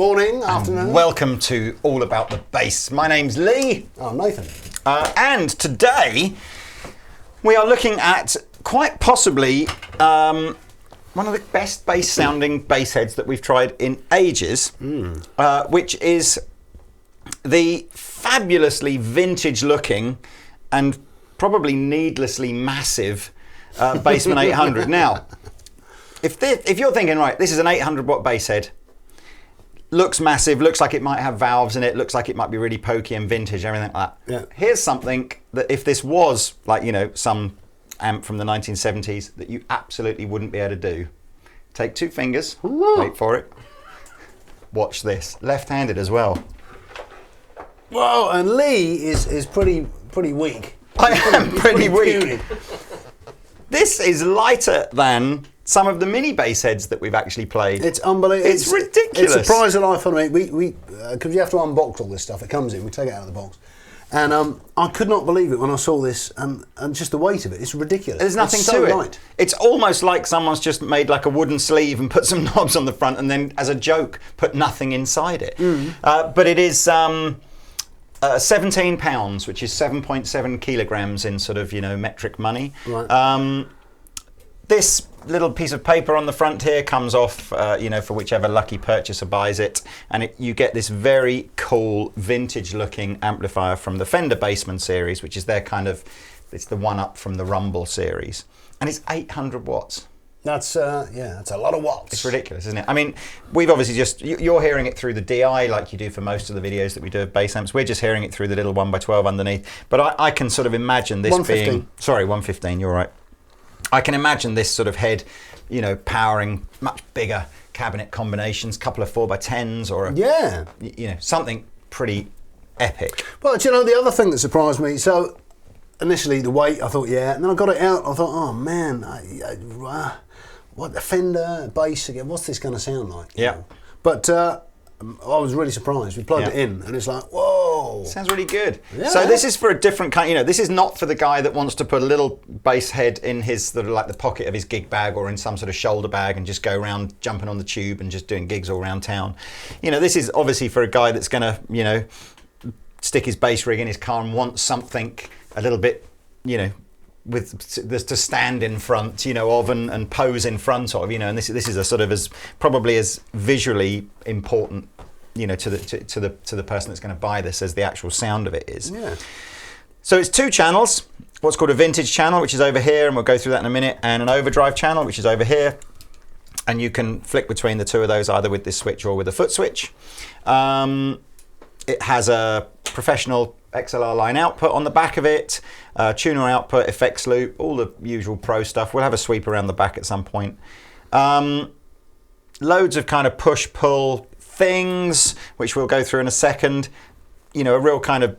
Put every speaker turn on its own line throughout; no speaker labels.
Morning, afternoon.
Welcome to All About the Bass. My name's Lee.
I'm Nathan.
And today we are looking at quite possibly one of the best bass sounding bass heads that we've tried in ages, which is the fabulously vintage looking and probably needlessly massive Bassman 800. Now, if you're thinking, right, this is an 800 watt bass head, looks massive, looks like it might have valves in it, looks like it might be really pokey and vintage, everything like that.
Yeah.
Here's something that if this was like, you know, some amp from the 1970s that you absolutely wouldn't be able to do. Take two fingers, wait for it. Watch this, left-handed as well.
Whoa, and Lee is pretty weak.
I am pretty weak. This is lighter than some of the mini bass heads that we've actually played.
It's unbelievable.
It's ridiculous.
It surprised the life out of me. We because you have to unbox all this stuff. It comes in, we take it out of the box. And I could not believe it when I saw this, and just the weight of it. It's ridiculous.
There's nothing
it's
to
so
it.
Light.
It's almost like someone's just made like a wooden sleeve and put some knobs on the front and then, as a joke, put nothing inside it. But it is 17 pounds, which is 7.7 kilograms in sort of, you know, metric money.
Right.
This little piece of paper on the front here comes off, you know, for whichever lucky purchaser buys it, and you get this very cool vintage-looking amplifier from the Fender Bassman series, which is their kind of, it's the one-up from the Rumble series, and it's 800 watts.
That's that's a lot of watts.
It's ridiculous, isn't it? I mean, we've obviously just, you're hearing it through the DI like you do for most of the videos that we do of bass amps. We're just hearing it through the little 1x12 underneath, but I can sort of imagine this
115.
being, sorry, 115, you're right. I can imagine this sort of head, you know, powering much bigger cabinet combinations, couple of 4x10s or you know, something pretty epic.
Well, do you know the other thing that surprised me? So initially the weight, I thought, yeah, and then I got it out. I thought, oh man, what the Fender bass again? What's this going to sound like?
Yeah.
Know? But I was really surprised. We plugged it in, and it's like, whoa!
Sounds really good.
Yeah.
So this is for a different kind. You know, this is not for the guy that wants to put a little bass head in his sort of like the pocket of his gig bag or in some sort of shoulder bag and just go around jumping on the tube and just doing gigs all around town. You know, this is obviously for a guy that's going to, you know, stick his bass rig in his car and wants something a little bit, you know, with this to stand in front, you know, of and pose in front of, you know, and this is a sort of as probably as visually important, you know, to the person that's going to buy this as the actual sound of it is.
Yeah.
So it's two channels, what's called a vintage channel, which is over here, and we'll go through that in a minute, and an overdrive channel, which is over here, and you can flick between the two of those either with this switch or with a foot switch. It has a professional XLR line output on the back of it, tuner output, effects loop, all the usual pro stuff. We'll have a sweep around the back at some point. Loads of kind of push-pull things, which we'll go through in a second. You know, a real kind of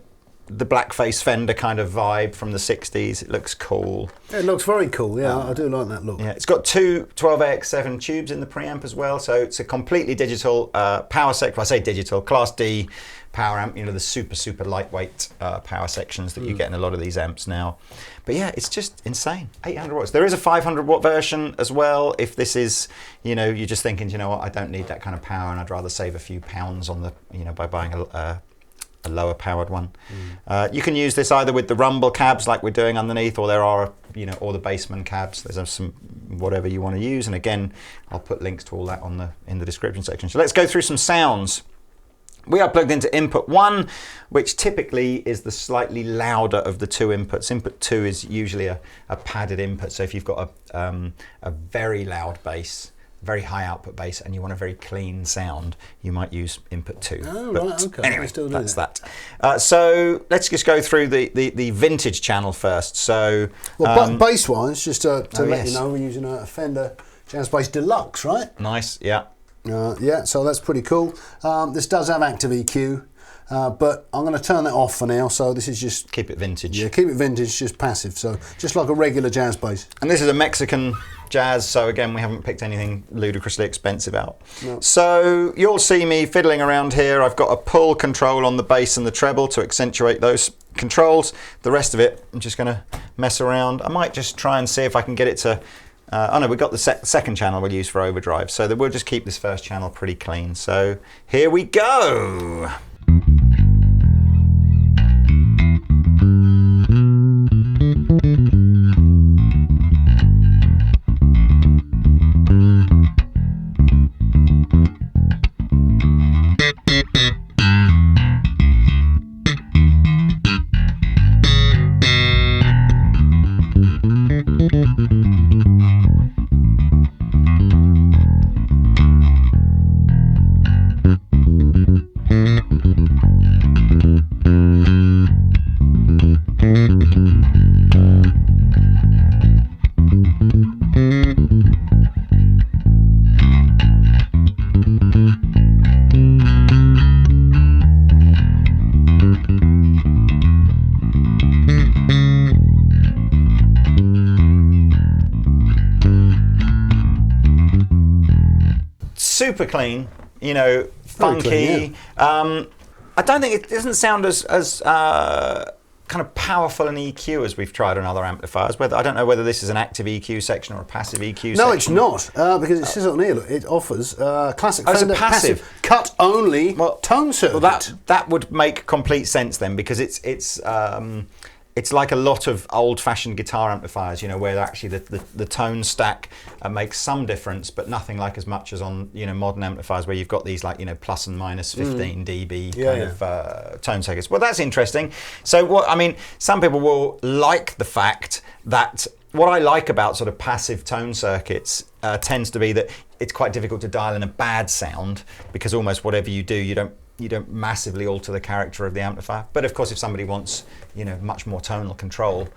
the blackface Fender kind of vibe from the 60s. It looks cool.
It looks very cool, yeah, I do like that look.
Yeah, it's got two 12AX7 tubes in the preamp as well, so it's a completely digital power I say digital, Class D power amp, you know, the super lightweight power sections that you get in a lot of these amps now. But yeah, it's just insane. 800 watts. There is a 500 watt version as well. If this is, you know, you're just thinking, you know what, I don't need that kind of power and I'd rather save a few pounds on the, you know, by buying a lower powered one. You can use this either with the Rumble cabs like we're doing underneath, or there are, you know, or the Bassman cabs. There's some whatever you want to use, and again, I'll put links to all that in the description section. So let's go through some sounds. We are plugged into input 1, which typically is the slightly louder of the two inputs. Input 2 is usually a padded input, so if you've got a very loud bass, very high output bass, and you want a very clean sound, you might use input 2.
Oh,
but
right, okay.
Anyway, that's that. So let's just go through the vintage channel first. So,
well, bass-wise, just to let you
yes.
know, we're using a Fender Jazz Bass Deluxe, right?
Nice, yeah.
Yeah, so that's pretty cool. This does have active EQ, but I'm going to turn that off for now. So this is just
keep it vintage.
Yeah, keep it vintage, just passive. So just like a regular jazz bass.
And this is a Mexican jazz, so again, we haven't picked anything ludicrously expensive out.
No.
So you'll see me fiddling around here. I've got a pull control on the bass and the treble to accentuate those controls. The rest of it, I'm just going to mess around. I might just try and see if I can get it to Oh no, we've got the second channel we'll use for overdrive, so that we'll just keep this first channel pretty clean. So here we go. Super clean, you know, funky.
Clean, yeah.
I don't think it doesn't sound as kind of powerful an EQ as we've tried on other amplifiers. I don't know whether this is an active EQ section or a passive EQ section.
No, it's not, because it says on here, look, it offers classic
it's a
Fender
passive.
cut-only tone circuit.
Well, that would make complete sense then, because it's like a lot of old-fashioned guitar amplifiers, you know, where actually the tone stack makes some difference, but nothing like as much as on, you know, modern amplifiers where you've got these, like, you know, plus and minus 15 dB of tone circuits. Well, that's interesting. So some people will like the fact that what I like about sort of passive tone circuits tends to be that it's quite difficult to dial in a bad sound, because almost whatever you do, you don't massively alter the character of the amplifier. But of course, if somebody wants, you know, much more tonal control,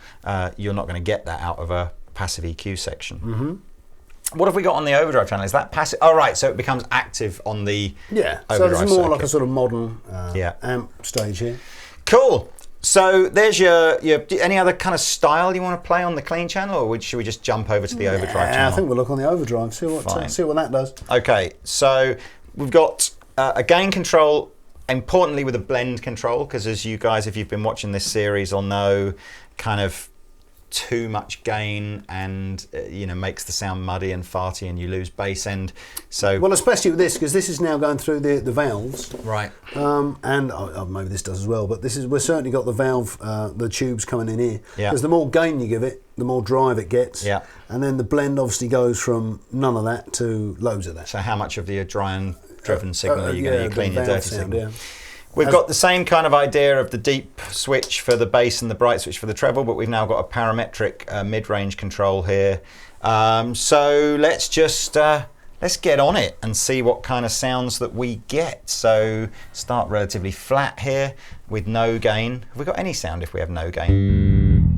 you're not going to get that out of a passive EQ section. Mm-hmm. What have we got on the overdrive channel? Is that passive? Oh, right, so it becomes active on the overdrive
so there's more
circuit.
like a sort of modern amp stage here.
Cool. So there's your any other kind of style you want to play on the clean channel, or should we just jump over to the overdrive channel?
I think we'll look on the overdrive, see what that does.
Okay, so we've got a gain control, importantly with a blend control, because as you guys, if you've been watching this series, will know, kind of too much gain and you know, makes the sound muddy and farty, and you lose bass end. So
well, especially with this, because this is now going through the valves,
right?
And maybe this does as well, but we've certainly got the valve, the tubes coming in here.
Yeah.
Because the more gain you give it, the more drive it gets.
Yeah.
And then the blend obviously goes from none of that to loads of that.
So how much of the dry and driven signal are you going to clean your dirty
sound,
signal? Yeah. We've got the same kind of idea of the deep switch for the bass and the bright switch for the treble, but we've now got a parametric mid-range control here. So let's just let's get on it and see what kind of sounds that we get. So start relatively flat here with no gain. Have we got any sound if we have no gain?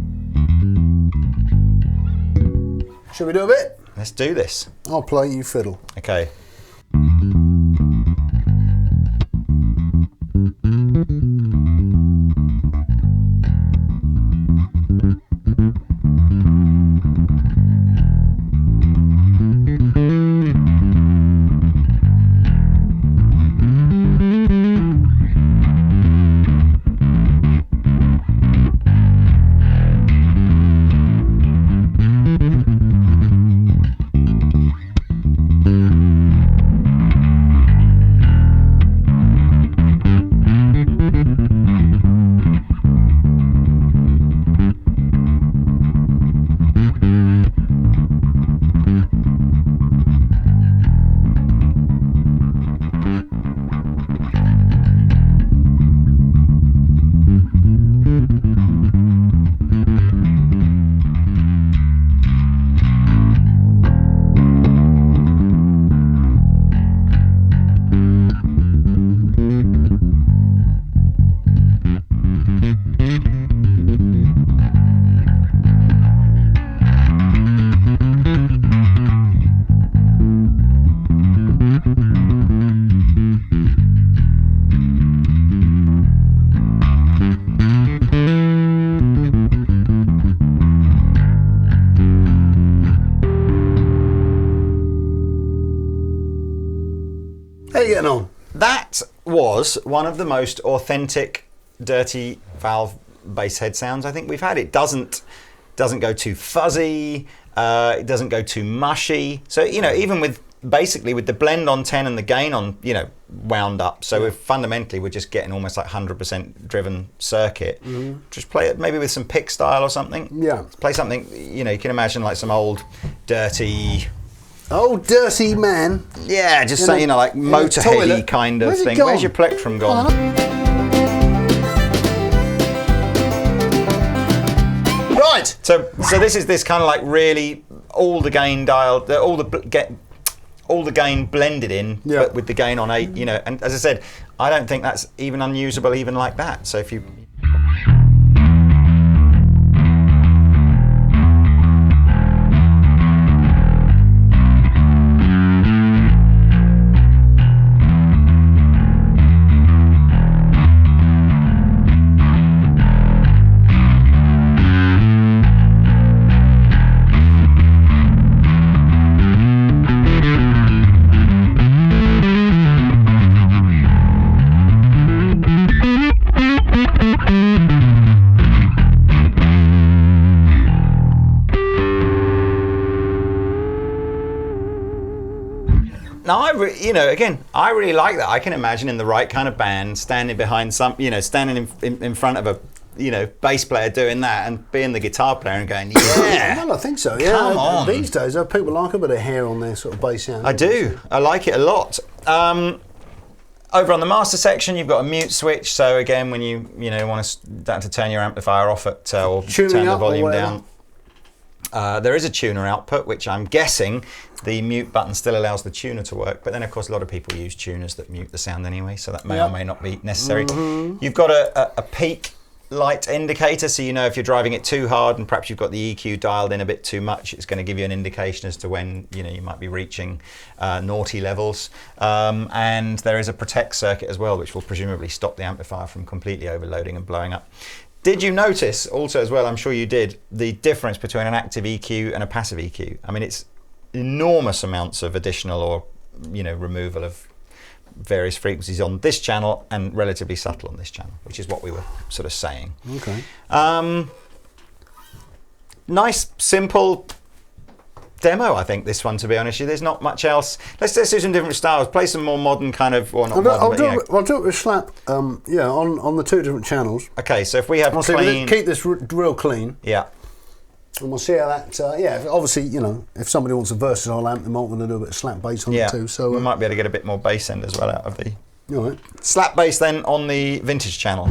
Should we do a bit?
Let's do this.
I'll play, you fiddle.
Okay.
How you getting on?
That was one of the most authentic dirty valve bass head sounds I think we've had. It doesn't go too fuzzy. It doesn't go too mushy. So, you know, even with basically with the blend on 10 and the gain on, you know, wound up. So fundamentally we're just getting almost like 100% driven circuit. Just play it maybe with some pick style or something.
Yeah.
Play something, you know, you can imagine like some old dirty...
Oh, dirty man.
Yeah, just say, you know, like Motorhead-y kind of thing. Where's your plectrum gone?
Right.
So this is this kind of like really all the gain dialed, all the gain blended in, but with the gain on 8, you know. And as I said, I don't think that's even unusable even like that. So if you... Now, you know, again, I really like that. I can imagine in the right kind of band, standing behind some, you know, standing in front of a, you know, bass player doing that and being the guitar player and going, yeah.
Well, I think so, yeah.
Come on.
These days, people like a bit of hair on their sort of bass sound.
I do. I like it a lot. Over on the master section, you've got a mute switch. So again, when you know, want to turn your amplifier off at or turn the volume down. There is a tuner output, which I'm guessing the mute button still allows the tuner to work, but then of course a lot of people use tuners that mute the sound anyway, so that may or may not be necessary. You've got a peak light indicator, so you know if you're driving it too hard and perhaps you've got the EQ dialed in a bit too much, it's going to give you an indication as to when, you know, you might be reaching naughty levels. And there is a protect circuit as well, which will presumably stop the amplifier from completely overloading and blowing up. Did you notice also as well, I'm sure you did, the difference between an active EQ and a passive EQ? I mean, it's enormous amounts of additional or, you know, removal of various frequencies on this channel and relatively subtle on this channel, which is what we were sort of saying.
Okay.
Nice, simple demo, I think, this one, to be honest with you. There's not much else. Let's do some different styles. Play some more modern kind of, or not modern,
I'll do it with slap, yeah, on the two different channels.
Okay, so if we have clean...
Keep this real clean.
Yeah.
And we'll see how that, yeah, obviously, you know, if somebody wants a versatile amp, they might want to do a bit of slap bass on it too. So
we might be able to get a bit more bass end as well out of the...
All right.
Slap bass then on the vintage channel.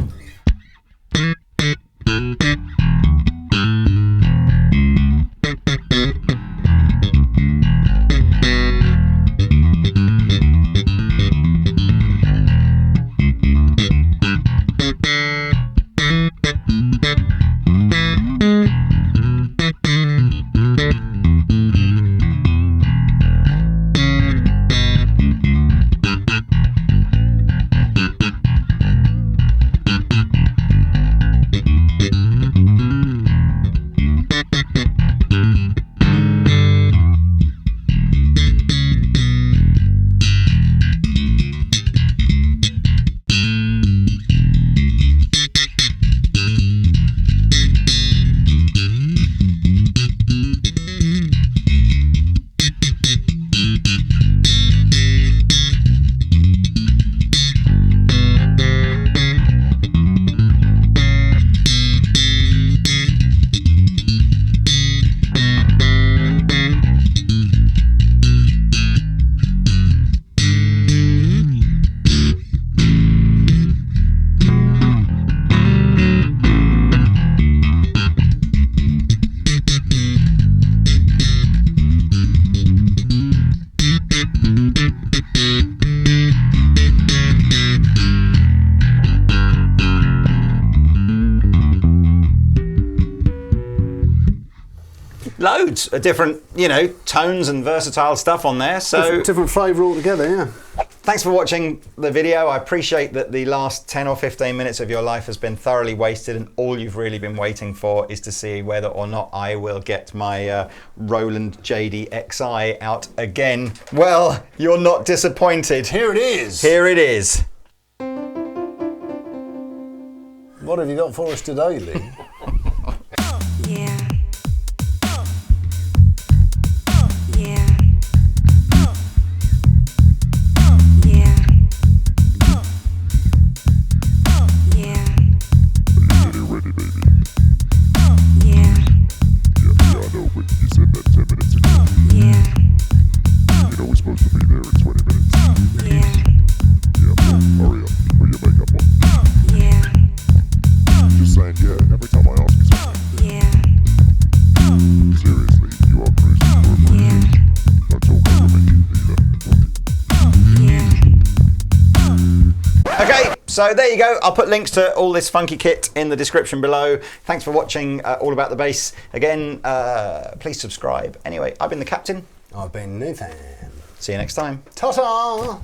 Loads of different, you know, tones and versatile stuff on there. So
different flavour altogether, yeah.
Thanks for watching the video. I appreciate that the last 10 or 15 minutes of your life has been thoroughly wasted, and all you've really been waiting for is to see whether or not I will get my Roland JD XI out again. Well, you're not disappointed.
Here it is.
Here it is.
What have you got for us today, Lee?
Yeah.
Okay, so there you go. I'll put links to all this funky kit in the description below. Thanks for watching All About the Bass. Again, please subscribe. Anyway, I've been the Captain.
I've been Nathan.
See you next time.
Ta-ta!